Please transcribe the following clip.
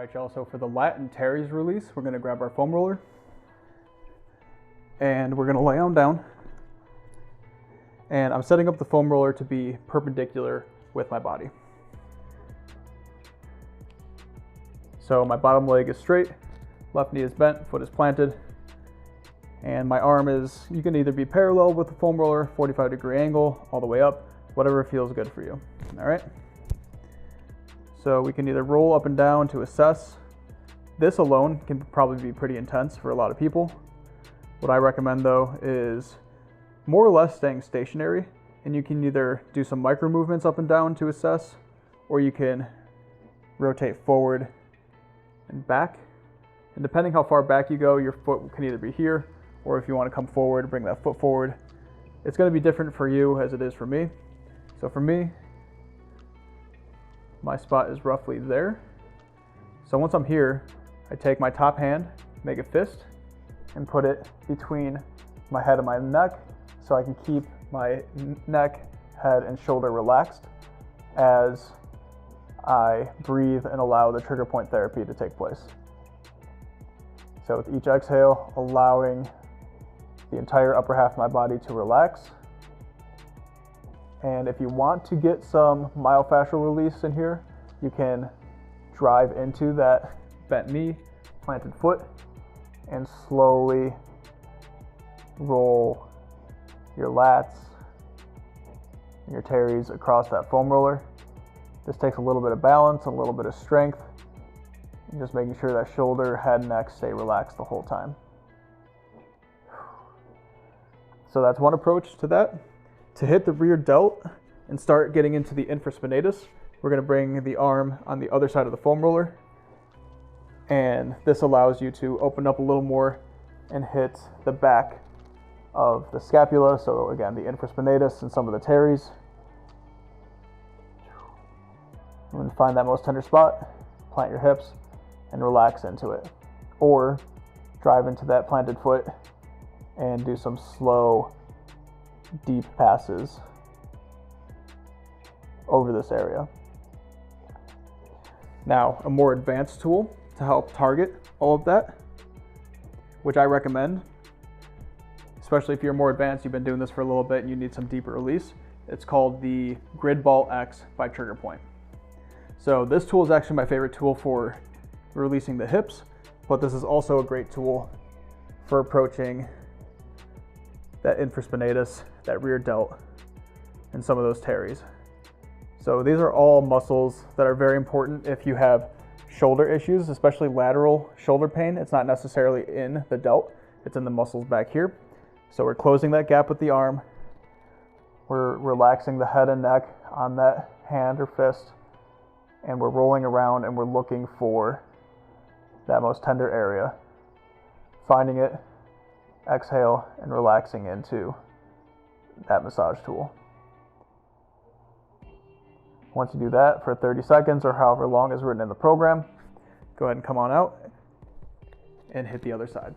Alright y'all, so for the lat and Teres release, we're going to grab our foam roller and we're going to lay them down. And I'm setting up the foam roller to be perpendicular with my body. So my bottom leg is straight, left knee is bent, foot is planted, and my arm is, you can either be parallel with the foam roller, 45-degree angle, all the way up, whatever feels good for you. All right. So we can either roll up and down to assess. This alone can probably be pretty intense for a lot of people. What I recommend though is more or less staying stationary, and you can either do some micro movements up and down to assess, or you can rotate forward and back. And depending how far back you go, your foot can either be here, or if you want to come forward, bring that foot forward. It's going to be different for you as it is for me. So for me, my spot is roughly there. So once I'm here, I take my top hand, make a fist, and put it between my head and my neck so I can keep my neck, head, and shoulder relaxed as I breathe and allow the trigger point therapy to take place. So with each exhale, allowing the entire upper half of my body to relax. And if you want to get some myofascial release in here, you can drive into that bent knee, planted foot, and slowly roll your lats and your teres across that foam roller. This takes a little bit of balance, a little bit of strength, and just making sure that shoulder, head, and neck stay relaxed the whole time. So that's one approach to that. To hit the rear delt and start getting into the infraspinatus, we're going to bring the arm on the other side of the foam roller. And this allows you to open up a little more and hit the back of the scapula. So again, the infraspinatus and some of the teres. And find that most tender spot, plant your hips, and relax into it. Or drive into that planted foot and do some slow, deep passes over this area. Now, a more advanced tool to help target all of that, which I recommend, especially if you're more advanced, you've been doing this for a little bit and you need some deeper release. It's called the Grid Ball X by Trigger Point. So this tool is actually my favorite tool for releasing the hips, but this is also a great tool for approaching that infraspinatus, that rear delt, and some of those teres. So these are all muscles that are very important if you have shoulder issues, especially lateral shoulder pain. It's not necessarily in the delt, it's in the muscles back here. So we're closing that gap with the arm. We're relaxing the head and neck on that hand or fist, and we're rolling around and we're looking for that most tender area, finding it, exhale, and relaxing into that massage tool. Once you do that for 30 seconds or however long is written in the program, go ahead and come on out and hit the other side.